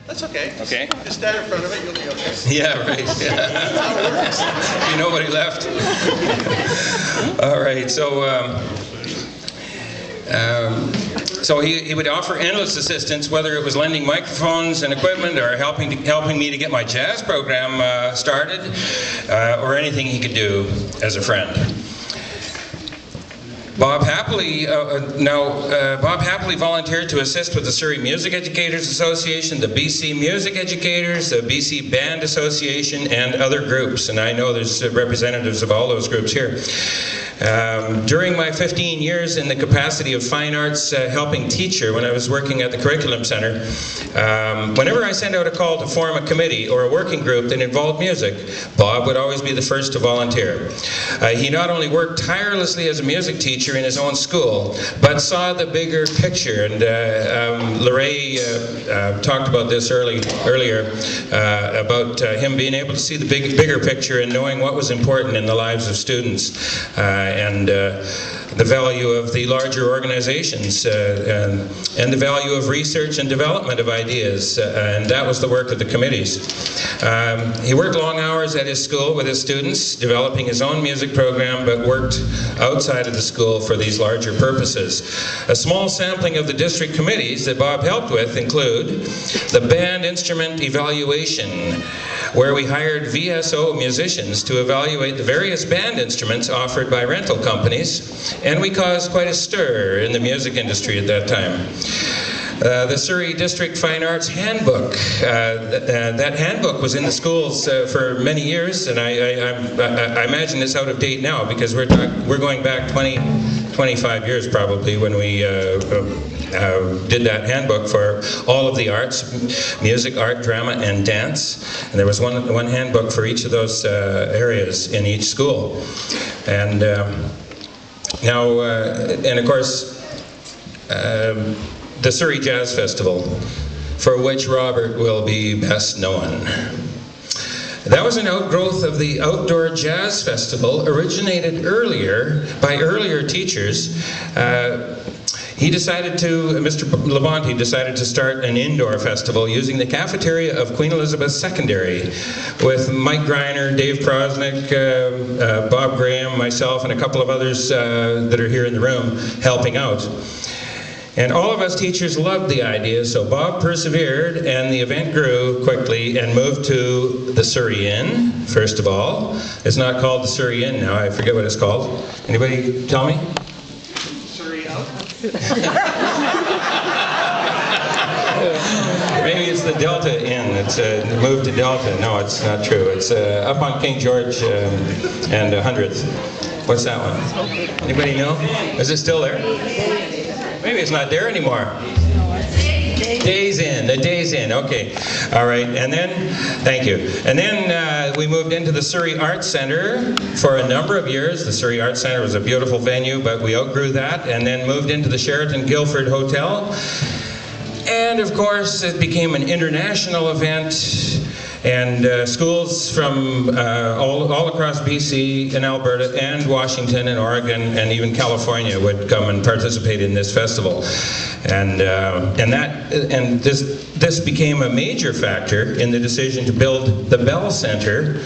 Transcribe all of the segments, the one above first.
That's okay. Okay. Just stand in front of it, you'll be okay. Yeah, right. You know what he left? All right, so he would offer endless assistance, whether it was lending microphones and equipment or helping me to get my jazz program started, or anything he could do as a friend. Bob happily volunteered to assist with the Surrey Music Educators Association, the BC Music Educators, the BC Band Association, and other groups. And I know there's representatives of all those groups here. During my 15 years in the capacity of fine arts helping teacher when I was working at the Curriculum Center, whenever I sent out a call to form a committee or a working group that involved music, Bob would always be the first to volunteer. He not only worked tirelessly as a music teacher in his own school, but saw the bigger picture. And Larray talked about this earlier, about him being able to see the bigger picture and knowing what was important in the lives of students. And the value of the larger organizations and the value of research and development of ideas, and that was the work of the committees. He worked long hours at his school with his students, developing his own music program, but worked outside of the school for these larger purposes. A small sampling of the district committees that Bob helped with include the band instrument evaluation, where we hired VSO musicians to evaluate the various band instruments offered by rental companies, and we caused quite a stir in the music industry at that time. The Surrey District Fine Arts Handbook. That handbook was in the schools for many years, and I imagine it's out of date now because we're going back 25 years probably when we did that handbook for all of the arts, music, art, drama, and dance. And there was one handbook for each of those areas in each school. And and of course, the Surrey Jazz Festival, for which Robert will be best known. That was an outgrowth of the Outdoor Jazz Festival, originated by earlier teachers. Mr. LaBonte decided to start an indoor festival using the cafeteria of Queen Elizabeth Secondary with Mike Greiner, Dave Prosnick, Bob Graham, myself, and a couple of others that are here in the room helping out. And all of us teachers loved the idea, so Bob persevered, and the event grew quickly and moved to the Surrey Inn, first of all. It's not called the Surrey Inn now, I forget what it's called. Anybody tell me? Surrey out. Maybe it's the Delta Inn. It's moved to Delta. No, it's not true. It's up on King George and 100th. What's that one? Anybody know? Is it still there? Maybe it's not there anymore. Days Inn, the Days Inn, okay. All right, and then, thank you. And then we moved into the Surrey Arts Centre for a number of years. The Surrey Arts Centre was a beautiful venue, but we outgrew that, and then moved into the Sheraton Guildford Hotel. And of course, it became an international event, and schools from all across BC and Alberta and Washington and Oregon and even California would come and participate in this festival. And this became a major factor in the decision to build the Bell Centre,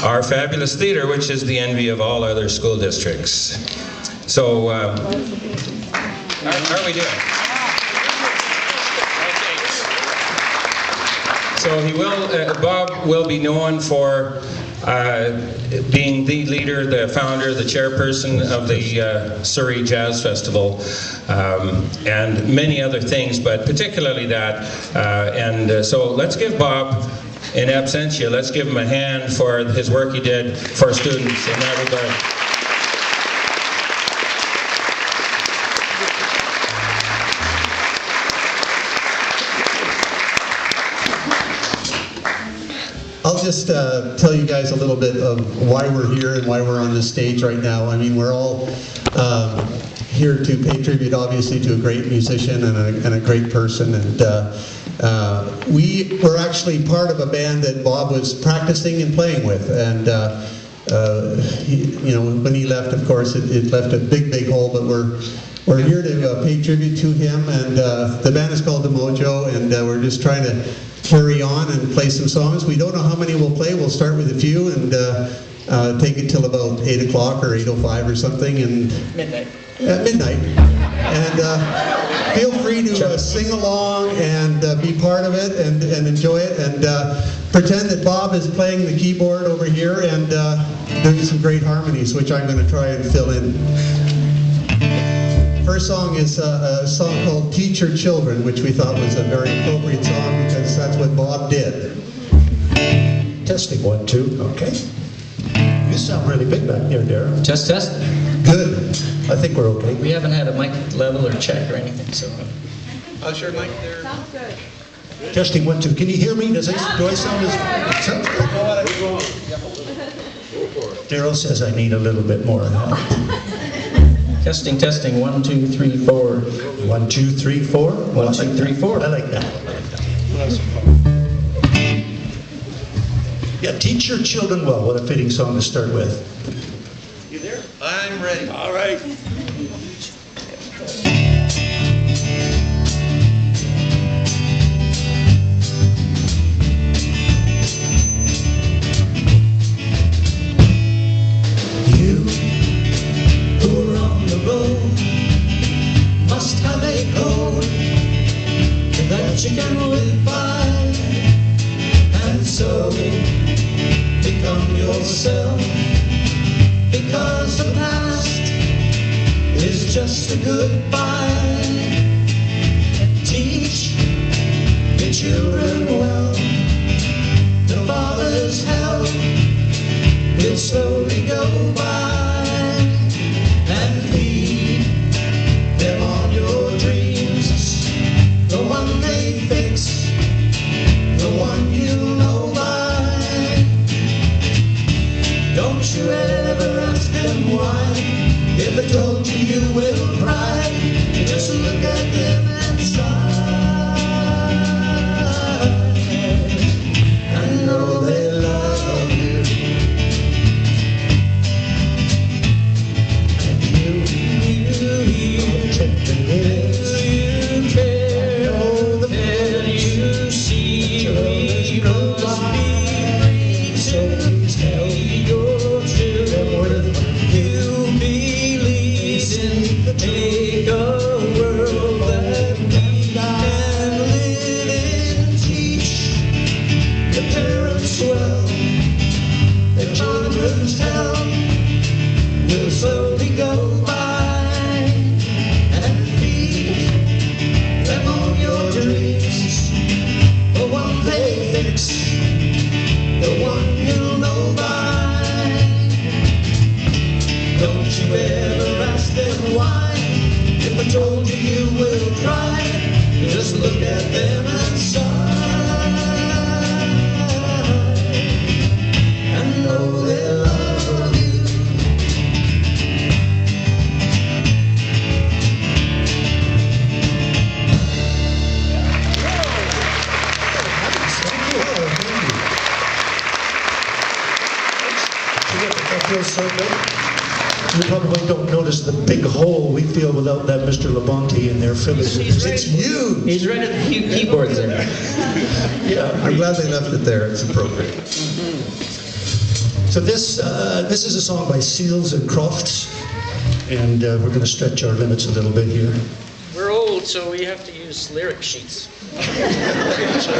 our fabulous theatre, which is the envy of all other school districts. So, how are we doing? So Bob will be known for being the leader, the founder, the chairperson of the Surrey Jazz Festival, and many other things, but particularly that. So let's give Bob, in absentia, let's give him a hand for his work he did for students in that regard. I'll just tell you guys a little bit of why we're here and why we're on this stage right now. I mean, we're all here to pay tribute, obviously, to a great musician and a great person. And we were actually part of a band that Bob was practicing and playing with. And when he left, of course, it left a big hole. But we're here to pay tribute to him. And the band is called The Mojo, and we're just trying to carry on and play some songs. We don't know how many we'll play. We'll start with a few and take it till about 8 o'clock or 8:05 or something. And Midnight. at midnight. And feel free to sing along and be part of it and enjoy it, and pretend that Bob is playing the keyboard over here and doing some great harmonies, which I'm going to try and fill in. First song is a song called Teach Your Children, which we thought was a very appropriate song because that's what Bob did. Testing 1, 2, okay. You sound really big back there, Darren. Test. Good. I think we're okay. We haven't had a mic level or check or anything, so. How's your mic there? Sounds good. Testing 1, 2. Can you hear me? Do I sound as... Sounds good. Daryl says I need a little bit more. Testing. 1, 2, 3, 4. 1, 2, 3, 4. 1, 2, 3, 4. I like that. Yeah, teach your children well. What a fitting song to start with. You there? I'm ready. All right. You who are on the road must have a code that you can live by, and so become yourself, because the past is just a goodbye. Teach your children well. The Father's help will slowly go by, and feed them on your dreams, the one they fix, the one you know by. Don't you ever ask them why. If they told you, you will cry. Just look at them and sigh, and know they love you. And you check the news, you care, know the you see, we must be free. So please tell your children you believe in. Make a world that we can live in. Teach your parents well. Their children's hell will slowly go by, and feed them on your dreams, the one they fix, the one you'll know by. Don't you ever ask them why. If I told you, you will cry. Just look at them and sigh, and know they love you. That feels so good. You probably don't notice the big hole we feel without that Mr. LaBonte in there filling it. It's huge. He's right at the keyboards there. Yeah. I'm glad they left it there. It's appropriate. So this is a song by Seals and Crofts, and we're going to stretch our limits a little bit here. We're old, so we have to use lyric sheets. So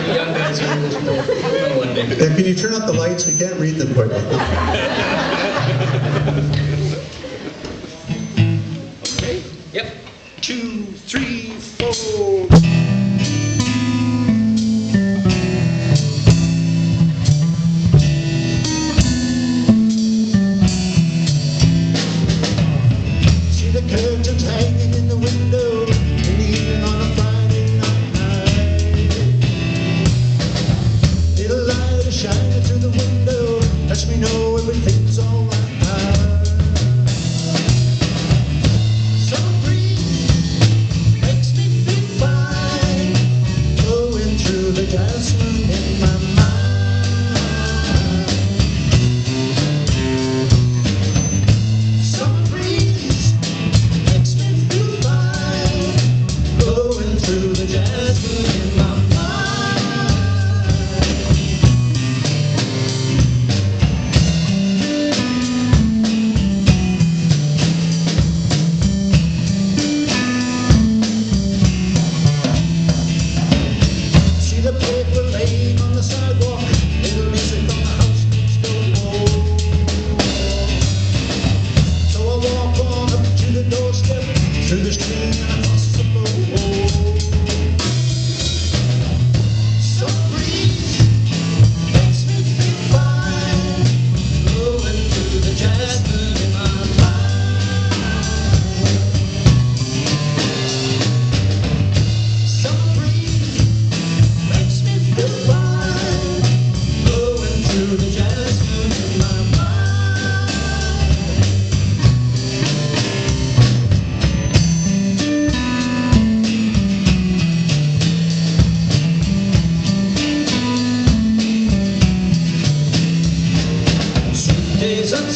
the young guys will know one day. Yeah, can you turn up the lights? We can't read them quickly. Yep. 2, 3, 4. See the curtains hanging in the window, and even on a Friday night. Little light is shining through the window, lets me know everything's alright. Summer breeze makes me feel fine, blowing through the jasmine in my mind. Summer breeze makes me feel fine, blowing through the jasmine in my mind.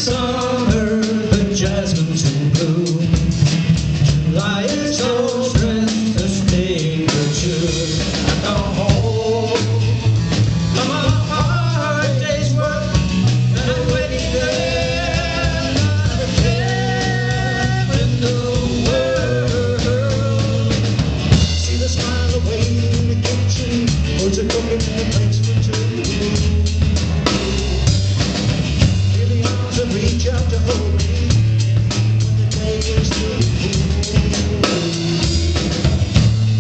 summer, the jasmine's in bloom. July is so strength, the stain for sure. At the home of a hard day's work, and I'm waiting there, not a care in the world. See the smile away in the kitchen, words are cooking in the plates for two. Feel the arms that reach out to hold me when the day is through.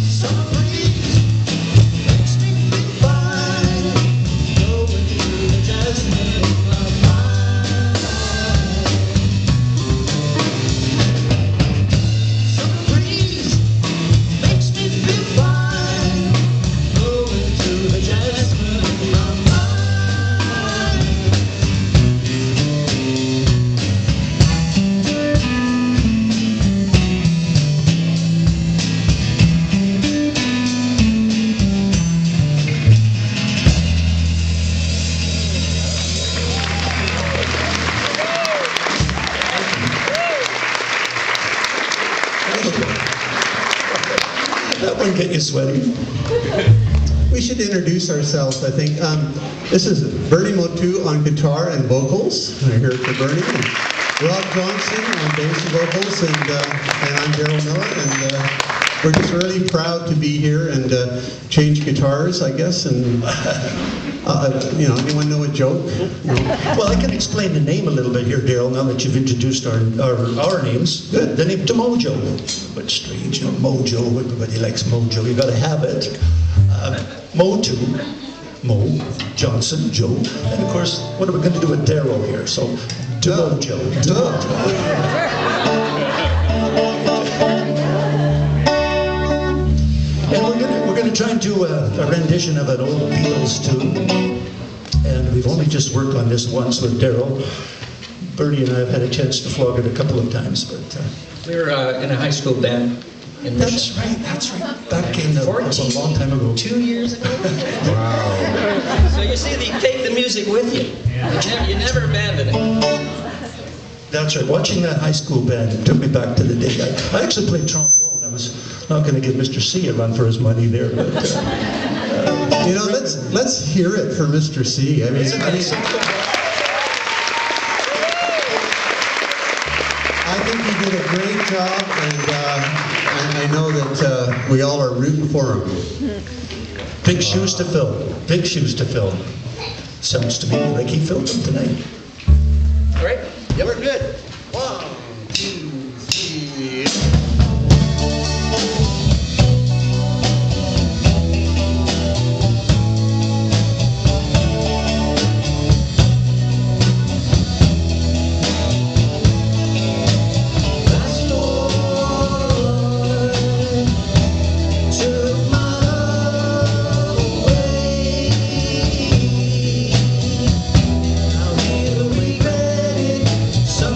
Summer breeze makes me feel fine, blowing through the jasmine in my mind. Summer breeze makes me feel fine, blowing through the jasmine in my mind. That one get you sweaty. We should introduce ourselves, I think. This is Bernie Motu on guitar and vocals. I'm here for Bernie. And Rob Johnson on bass and vocals, and I'm Daryl Miller. And we're just really proud to be here and change guitars, I guess. And you know, anyone know a joke? No? Well, I can explain the name a little bit here, Daryl, now that you've introduced our names. Good. The name to Mojo. But strange, you know, Mojo, everybody likes Mojo, you gotta have it. Motu, Mo, Johnson, Joe, and of course, what are we gonna do with Daryl here? So, Mojo. And we're gonna try and do a rendition of an old Beatles tune. And we've only just worked on this once with Daryl. Bernie and I have had a chance to flog it a couple of times, but We were in a high school band in that's Michigan. right. Back in a long time ago. 2 years ago. Wow. So you see, you take the music with you. You never abandon it. That's right. Watching that high school band, it took me back to the day. I actually played trombone. I was not going to give Mr. C a run for his money there, but You know, let's hear it for Mr. C. I mean, I think he did a great job, and I know that we all are rooting for him. big shoes to fill. Big shoes to fill. Sounds to me like he filled them tonight. All right? Yeah, we're good. 1, 2, 3. Some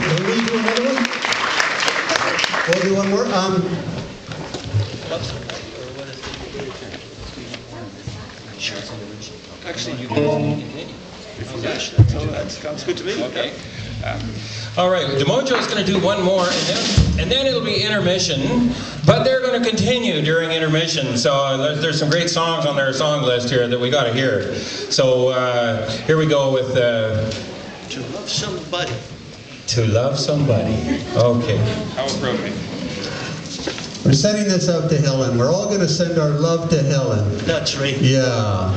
Can we do another one? We'll do one more. Actually, you can continue. That sounds good to me. Okay. All right, DeMojo is going to do one more, and then it'll be intermission. But they're going to continue during intermission. So there's some great songs on their song list here that we got to hear. So here we go with To love somebody. To Love Somebody. Okay. How appropriate. We're sending this out to Helen. We're all going to send our love to Helen. That's right. Yeah.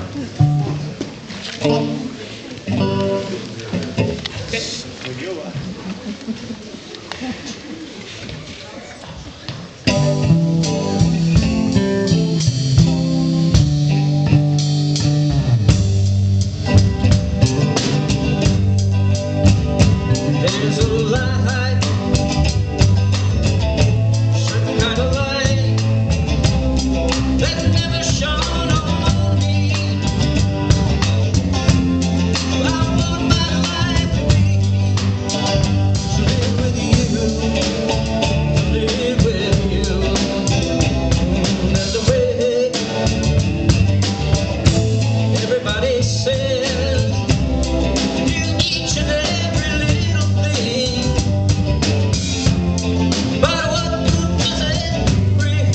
There's a light, certain kind of light that never shone on me. I want my life to be to live with you, to live with you. There's a way everybody says do each and every little thing, but what good does it bring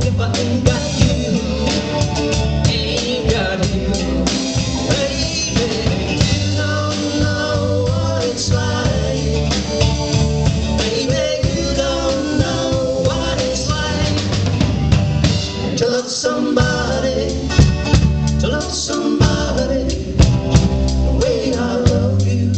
if I ain't got you, ain't got you, baby? You don't know what it's like, baby. You don't know what it's like to love somebody, to love somebody the way I love you.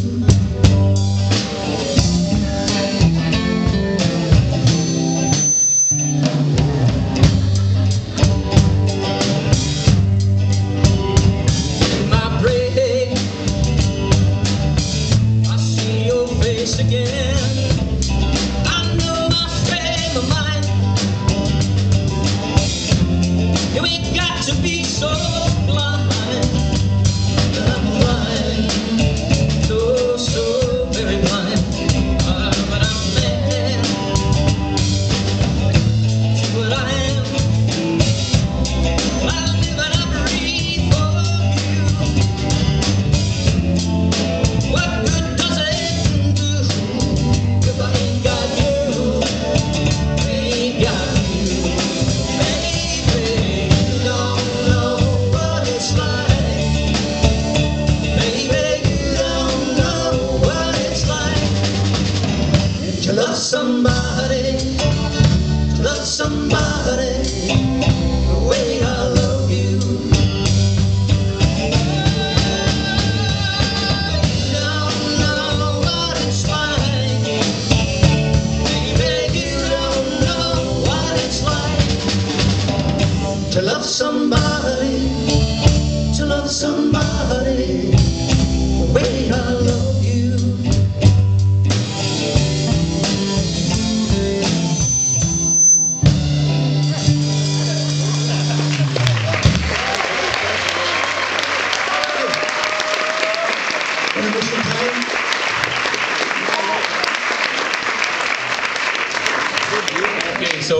In my brain, I see your face again. I know my frame of mind. You ain't got to be so blind. I'm blind, so, so very blind. But I'm mad. See what I am. I live and I breathe for you. What good does it do if I ain't got you? Ain't got you, baby. You don't know what it's like, baby. You don't know what it's like to love somebody, to love somebody the way I love you. You don't know what it's like, baby. You don't know what it's like to love somebody, to love somebody the way I love you. Intermission time. Okay, so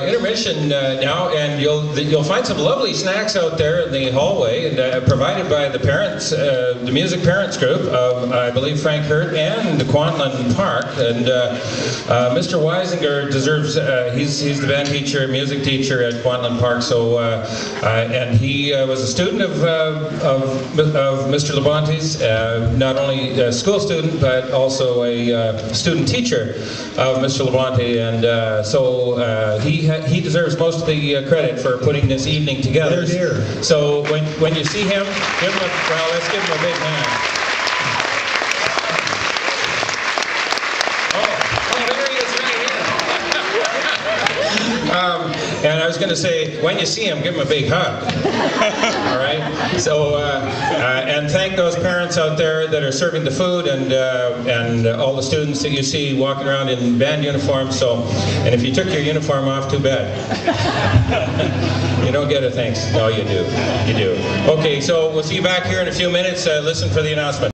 intermission now, and you'll find some lovely snacks out there in the hallway, and provided by the parents, the music parents group of I believe Frank Hurt and the Quantland Park. And Mr. Weisinger deserves. He's the band teacher, music teacher at Quantland Park. So and he was a student of Mr. LaBonte's, not only a school student but also a student teacher of Mr. LaBonte, and so he deserves most of the credit for putting this evening together. Here, here. So when you see him, give him let's give him a big hand. Oh, there he is right here. And I was going to say, when you see him, give him a big hug. All right. So and thank those parents out there that are serving the food, and all the students that you see walking around in band uniforms. So, and if you took your uniform off, too bad. You don't get a thanks. No, you do. You do. Okay. So we'll see you back here in a few minutes. Listen for the announcement.